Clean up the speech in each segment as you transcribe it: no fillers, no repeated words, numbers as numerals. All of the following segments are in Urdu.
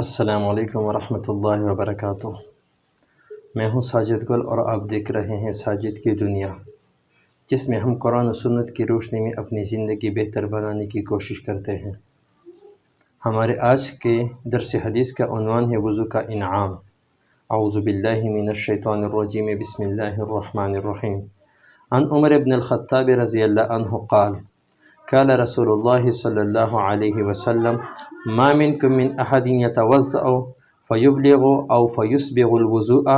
السلام علیکم ورحمۃ اللہ وبرکاتہ۔ میں ہوں ساجد گل اور آپ دیکھ رہے ہیں ساجد کی دنیا، جس میں ہم قرآن و سنت کی روشنی میں اپنی زندگی بہتر بنانے کی کوشش کرتے ہیں۔ ہمارے آج کے درس حدیث کا عنوان ہے وضو کا انعام۔ اعوذ باللہ من الشیطان الرجیم، بسم اللہ الرحمن الرحیم۔ عن عمر بن الخطاب رضی اللہ عنہ قال قال رسول اللہ صلی اللہ علیہ وسلم ما منکم من احد یتوضأ فیبلغ او فیسبغ الوضوء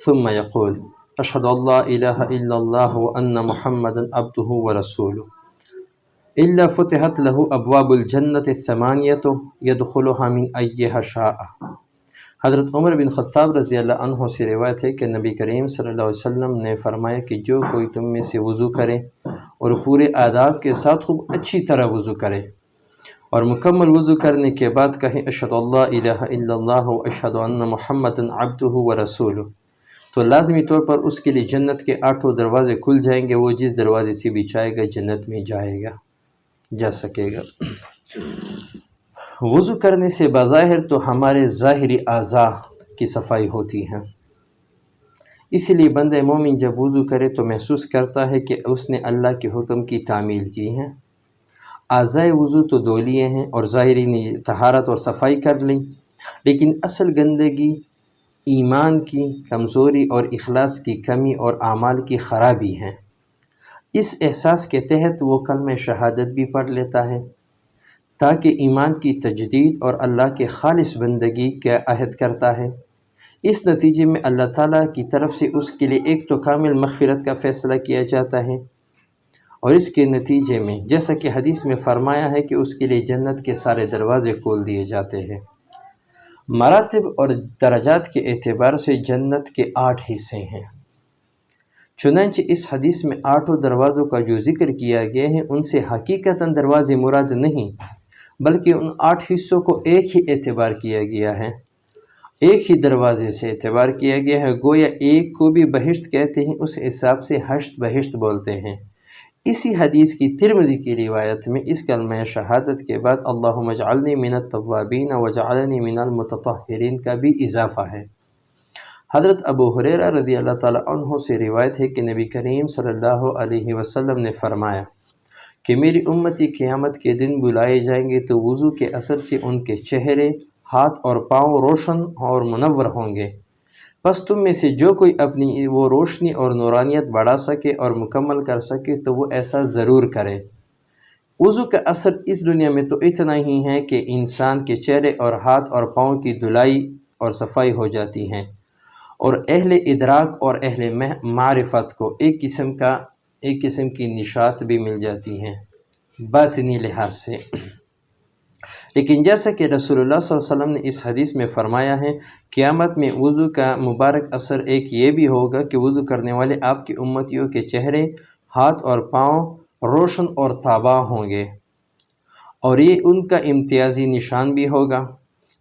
ثم یقول اشہد ان لا الہ الا اللہ وان محمدا عبدہ ورسولہ الا فتحت له ابواب الجنۃ الثمانیۃ یدخلها من ایہا شاء۔ حضرت عمر بن خطاب رضی اللہ عنہ سے روایت ہے کہ نبی کریم صلی اللہ علیہ وسلم نے فرمایا کہ جو کوئی تم میں سے وضو کرے اور پورے آداب کے ساتھ خوب اچھی طرح وضو کرے اور مکمل وضو کرنے کے بعد کہیں اشہد اللہ الہ الا اللہ و اشہد ان محمد عبدہ ورسولہ، تو لازمی طور پر اس کے لیے جنت کے 8 دروازے کھل جائیں گے، وہ جس دروازے سے بھی چاہے گا جنت میں جا سکے گا۔ وضو کرنے سے بظاہر تو ہمارے ظاہری اعضاء کی صفائی ہوتی ہے، اس لیے بندہ مومن جب وضو کرے تو محسوس کرتا ہے کہ اس نے اللہ کے حکم کی تعمیل کی ہے۔ اعضائے وضو تو دھو لیے ہیں اور ظاہری طہارت اور صفائی کر لی، لیکن اصل گندگی ایمان کی کمزوری اور اخلاص کی کمی اور اعمال کی خرابی ہے۔ اس احساس کے تحت وہ کلمہ شہادت بھی پڑھ لیتا ہے تاکہ ایمان کی تجدید اور اللہ کے خالص بندگی کا عہد کرتا ہے۔ اس نتیجے میں اللہ تعالیٰ کی طرف سے اس کے لیے ایک تو کامل مغفرت کا فیصلہ کیا جاتا ہے، اور اس کے نتیجے میں جیسا کہ حدیث میں فرمایا ہے کہ اس کے لیے جنت کے سارے دروازے کھول دیے جاتے ہیں۔ مراتب اور درجات کے اعتبار سے جنت کے 8 حصے ہیں، چنانچہ اس حدیث میں 8 دروازوں کا جو ذکر کیا گیا ہے ان سے حقیقتاً دروازے مراد نہیں، بلکہ ان 8 حصوں کو ایک ہی اعتبار کیا گیا ہے، ایک ہی دروازے سے اعتبار کیا گیا ہے، گویا ایک کو بھی بہشت کہتے ہیں، اس حساب سے ہشت بہشت بولتے ہیں۔ اسی حدیث کی ترمذی کی روایت میں اس کلمہ شہادت کے بعد اللہم اجعلنی من التوابین وجعلنی من المتطہرین کا بھی اضافہ ہے۔ حضرت ابو ہریرہ رضی اللہ تعالیٰ عنہ سے روایت ہے کہ نبی کریم صلی اللہ علیہ وسلم نے فرمایا کہ میری امتی قیامت کے دن بلائے جائیں گے تو وضو کے اثر سے ان کے چہرے، ہاتھ اور پاؤں روشن اور منور ہوں گے، بس تم میں سے جو کوئی اپنی وہ روشنی اور نورانیت بڑھا سکے اور مکمل کر سکے تو وہ ایسا ضرور کرے۔ وضو کا اثر اس دنیا میں تو اتنا ہی ہے کہ انسان کے چہرے اور ہاتھ اور پاؤں کی دھلائی اور صفائی ہو جاتی ہے، اور اہل ادراک اور اہل معرفت کو ایک قسم کی نشاط بھی مل جاتی ہیں باطنی لحاظ سے۔ لیکن جیسا کہ رسول اللہ صلی اللہ علیہ وسلم نے اس حدیث میں فرمایا ہے، قیامت میں وضو کا مبارک اثر ایک یہ بھی ہوگا کہ وضو کرنے والے آپ کی امتیوں کے چہرے، ہاتھ اور پاؤں روشن اور تاباں ہوں گے، اور یہ ان کا امتیازی نشان بھی ہوگا۔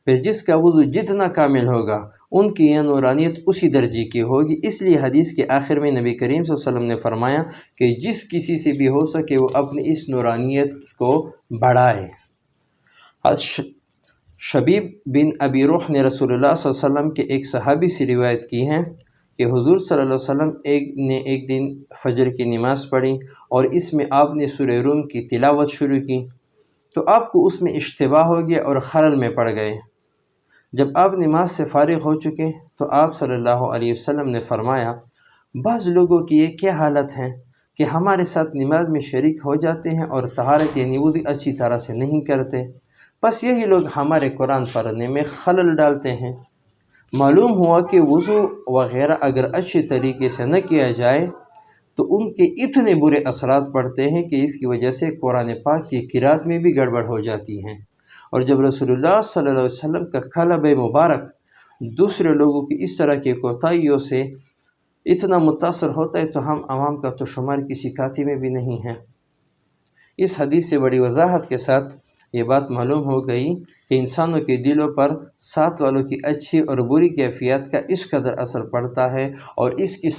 پھر جس کا وضو جتنا کامل ہوگا ان کی یہ نورانیت اسی درجے کی ہوگی، اس لیے حدیث کے آخر میں نبی کریم صلی اللہ علیہ وسلم نے فرمایا کہ جس کسی سے بھی ہو سکے وہ اپنی اس نورانیت کو بڑھائے۔ شبیب بن ابی روح نے رسول اللہ صلی اللہ علیہ وسلم کے ایک صحابی سے روایت کی ہے کہ حضور صلی اللہ علیہ وسلم نے ایک دن فجر کی نماز پڑھی اور اس میں آپ نے سورہ روم کی تلاوت شروع کی، تو آپ کو اس میں اشتباہ ہو گیا اور خلل میں پڑ گئے۔ جب آپ نماز سے فارغ ہو چکے تو آپ صلی اللہ علیہ وسلم نے فرمایا بعض لوگوں کی یہ کیا حالت ہے کہ ہمارے ساتھ نماز میں شریک ہو جاتے ہیں اور طہارت یعنی وضو اچھی طرح سے نہیں کرتے، بس یہی لوگ ہمارے قرآن پڑھنے میں خلل ڈالتے ہیں۔ معلوم ہوا کہ وضو وغیرہ اگر اچھے طریقے سے نہ کیا جائے تو ان کے اتنے برے اثرات پڑتے ہیں کہ اس کی وجہ سے قرآن پاک کی قرأت میں بھی گڑبڑ ہو جاتی ہیں، اور جب رسول اللہ صلی اللہ علیہ وسلم کا قلب مبارک دوسرے لوگوں کی اس طرح کی کوتاہیوں سے اتنا متاثر ہوتا ہے تو ہم عوام کا تو شمار کسی کاتی میں بھی نہیں ہے۔ اس حدیث سے بڑی وضاحت کے ساتھ یہ بات معلوم ہو گئی کہ انسانوں کے دلوں پر ساتھ والوں کی اچھی اور بری کیفیات کا اس قدر اثر پڑتا ہے، اور اس کا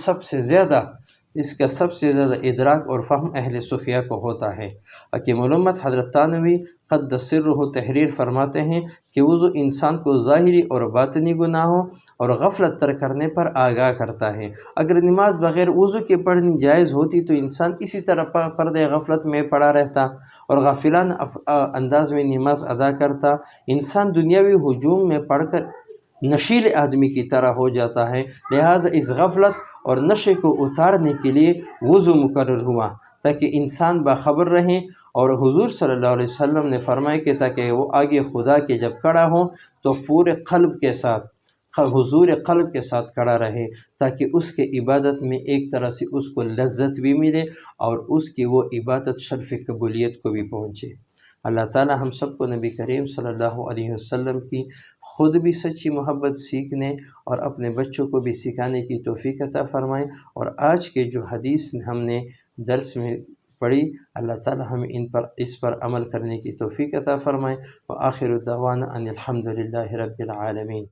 سب سے زیادہ ادراک اور فہم اہل صوفیہ کو ہوتا ہے۔ حکیم علامت حضرت تھانوی قدس سرہ تحریر فرماتے ہیں کہ وضو انسان کو ظاہری اور باطنی گناہوں اور غفلت ترک کرنے پر آگاہ کرتا ہے۔ اگر نماز بغیر وضو کے پڑھنی جائز ہوتی تو انسان اسی طرح پردے غفلت میں پڑا رہتا اور غافلانہ انداز میں نماز ادا کرتا۔ انسان دنیاوی ہجوم میں پڑھ کر نشیل آدمی کی طرح ہو جاتا ہے، لہٰذا اس غفلت اور نشے کو اتارنے کے لیے وضو مقرر ہوا تاکہ انسان باخبر رہیں، اور حضور صلی اللہ علیہ وسلم نے فرمایا کہ تاکہ وہ آگے خدا کے جب کھڑا ہو تو پورے قلب کے ساتھ، حضور قلب کے ساتھ کھڑا رہے، تاکہ اس کے عبادت میں ایک طرح سے اس کو لذت بھی ملے اور اس کی وہ عبادت شرف قبولیت کو بھی پہنچے۔ اللہ تعالی ہم سب کو نبی کریم صلی اللہ علیہ وسلم کی خود بھی سچی محبت سیکھنے اور اپنے بچوں کو بھی سکھانے کی توفیق عطا فرمائے، اور آج کے جو حدیث ہم نے درس میں پڑھی، اللہ تعالی ہمیں اس پر عمل کرنے کی توفیق عطا فرمائے۔ وآخر دعوانا ان الحمد للہ رب العالمین۔